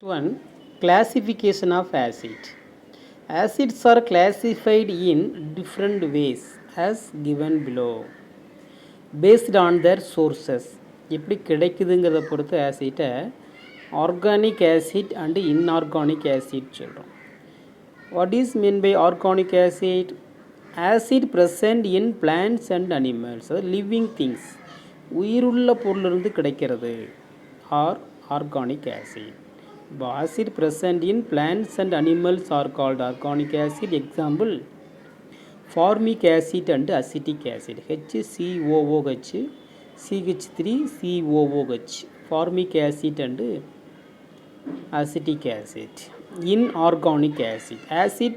One, classification of acid. Acids are classified in different ways as given below based on their sources. எப்படி கிடைக்குதுங்கிறத பொறுத்து ஆசிட்டை organic acid and inorganic acid சொல்கிறோம். What is mean by organic acid? Acid present in plants and animals, அது living things, உயிருள்ள பொருளிலிருந்து கிடைக்கிறது are organic acid. Acid present in plants and animals are called organic acid. Example, formic acid and acetic acid. HCOOH, CH3COOH. Formic acid and acetic acid. Inorganic acid. Acid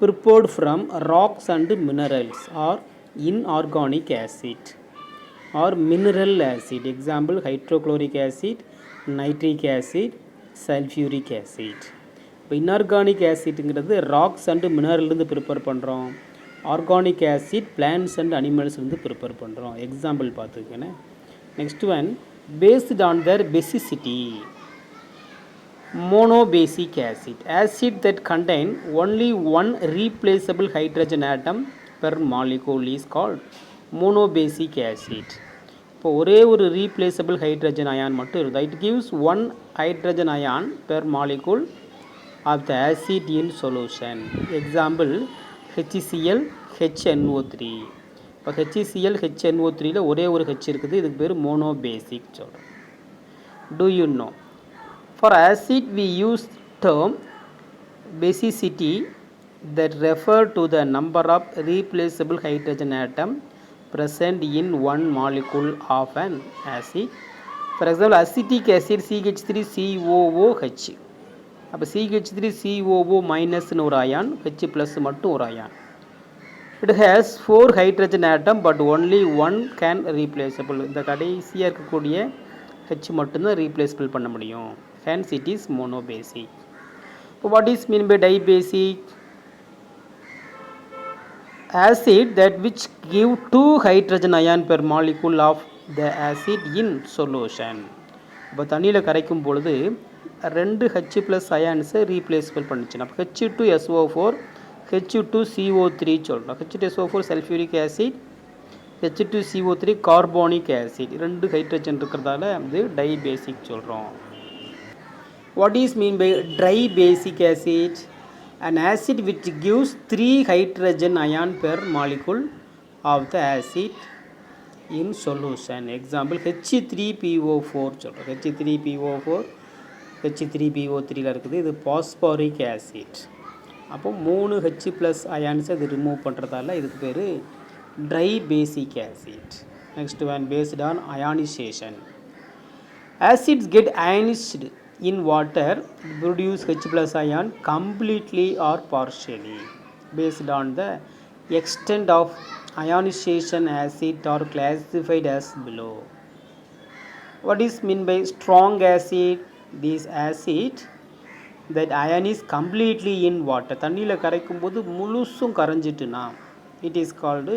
prepared from rocks and minerals are inorganic acid or mineral acid. Example, hydrochloric acid, nitric acid, sulphuric acid. இப்போ inorganic ஆசிட்டுங்கிறது rocks and மினரல்லேருந்து prepare பண்ணுறோம். Organic acid plants and அனிமல்ஸ்லேருந்து prepare பண்ணுறோம். Example பார்த்துக்கோங்க. Next one, based on their basicity. Monobasic acid, acid that contain only one replaceable hydrogen atom per molecule is called monobasic acid. இப்போ ஒரே ஒரு replaceable hydrogen ion மட்டும் இருக்குது. It gives one hydrogen ion per molecule of the acid in solution. Example, HCl, HNO3. இப்போ HCl, HNO3ல ஒரே ஒரு H இருக்குது, இதுக்கு பேர் மோனோபேசிக் சொல்கிறோம். Do you know? For acid we use term basicity that refer to the number of replaceable hydrogen atom present in one molecule of an acid. For example, acetic acid CH3COOH. அப்போ CH3COO மைனஸ்னு ஒரு ion, H plus மட்டும் ஒரு ion. It has 4 hydrogen atom but only one can replaceable. இந்த கடைசியாக இருக்கக்கூடிய H மட்டும்தான் replaceable பண்ண முடியும். Hence it is monobasic. What is mean by dibasic? Acid that which give 2 hydrogen ion per molecule of the acid in solution. இப்போ தண்ணியில் கரைக்கும் பொழுது 2 H ப்ளஸ் அயான்ஸை ரீப்ளேஸ்பிள் பண்ணிச்சுன்னா அப்போ H2SO4, H2CO3 சொல்கிறோம். H2SO4 sulphuric acid, H2CO3 carbonic acid, 2 hydrogen இருக்கிறதால அது dibasic சொல்கிறோம். What is mean by tri basic acid? An acid which gives 3 hydrogen ion per molecule of the acid in solution. Example, H3PO4 சொல்கிறோம். H3PO4, H3PO3ல இருக்குது, இது phosphoric acid. அப்போ 3 H plus அயான்ஸை இது remove பண்ணுறதால இதுக்கு பேர் try basic acid. Next one, based on ionization. Acids get ionized in water, produce H plus ion completely or partially. Based on the extent of ionization, acids are classified as below. What is mean by strong acid? This acid that ion is completely in water, தண்ணியில் கரைக்கும் போது முழுசும் கரைஞ்சிட்டுனா it is called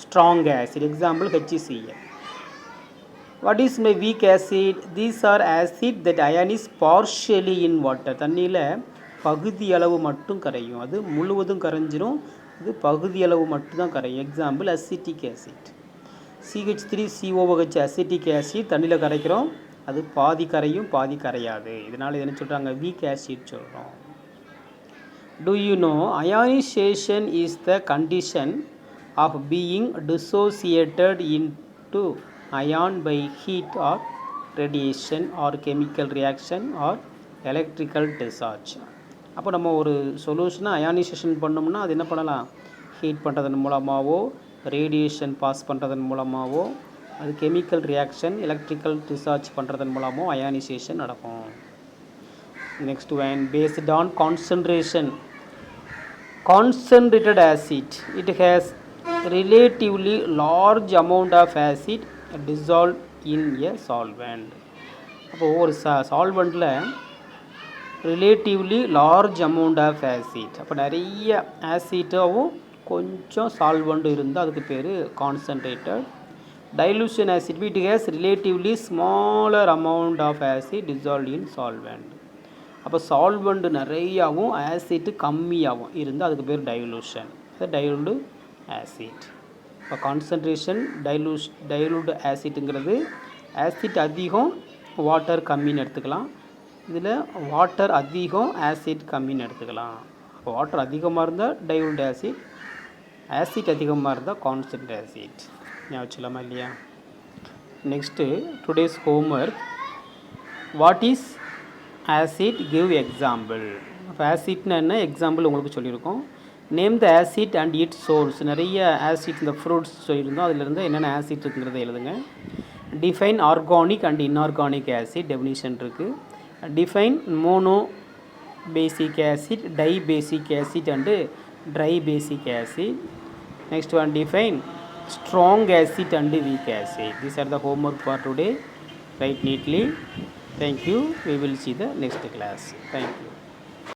strong acid. Example, HCl. What is my weak acid? These are acid that ion is partially in water. தண்ணியில் பகுதி அளவு மட்டும் கரையும், அது முழுவதும் கரைஞ்சிரும், இது பகுதி அளவு மட்டும்தான் கரையும். Example, acetic acid. CH3COOH acetic acid தண்ணியில் கரைக்கிறோம், அது பாதி கரையும் பாதி கரையாது. இதனால் என்ன சொல்கிறாங்க? வீக் ஆசிட் சொல்கிறோம். Do you know ionization is the condition of being dissociated into ion by heat or radiation or chemical reaction or electrical discharge. அப்போ நம்ம ஒரு சொல்யூஷனை அயானைசேஷன் பண்ணோம்னா அது என்ன பண்ணலாம்? ஹீட் பண்ணுறதன் மூலமாகவோ, ரேடியேஷன் பாஸ் பண்ணுறதன் மூலமாகவோ, அது கெமிக்கல் ரியாக்ஷன், எலக்ட்ரிக்கல் டிஸ்சார்ஜ் பண்ணுறதன் மூலமோ அயானைசேஷன் நடக்கும். Next one, based on concentration. Concentrated acid, it has relatively large amount of acid dissolved in a solvent. அப்போ ஒரு சால்வெண்ட்டில் relatively large amount of acid, அப்போ நிறைய ஆசிட்டாகவும் கொஞ்சம் சால்வெண்ட்டும் இருந்தால் அதுக்கு பேர் concentrated. Dilution acid, it has relatively smaller amount of acid dissolved in solvent. அப்போ சால்வெண்ட் நிறையாவும் ஆசிட் கம்மியாகவும் இருந்தால் அதுக்கு பேர் டைலூஷன். Dilute acid. இப்போ கான்சன்ட்ரேஷன் டைலூட் ஆசிட்டுங்கிறது ஆசிட் அதிகம் வாட்டர் கம்மின்னு எடுத்துக்கலாம். இதில் வாட்டர் அதிகம் ஆசிட் கம்மின்னு எடுத்துக்கலாம். அப்போ வாட்டர் அதிகமாக இருந்தால் டைலூட் ஆசிட், ஆசிட் அதிகமாக இருந்தால் கான்சன்ட்ரேட் ஆசிட். ஞாபகம் வச்சுக்கலாமா இல்லையா? Next today's homework. What is acid, give example. இப்போ ஆசிட்னா என்ன, எக்ஸாம்பிள் உங்களுக்கு சொல்லியிருக்கோம். Name the acid and its source. நிறைய ஆசிட் இந்த ஃப்ரூட்ஸ் சொல்லியிருந்தோம், அதிலிருந்து என்னென்ன ஆசிட் இருக்குங்கிறத எழுதுங்க. Define organic and inorganic acid, definition இருக்குது. Define monobasic acid, dibasic acid and try basic acid. Next one, define strong acid and weak acid. These are the homework for today. Write neatly. Thank you. We will see the next class. Thank you.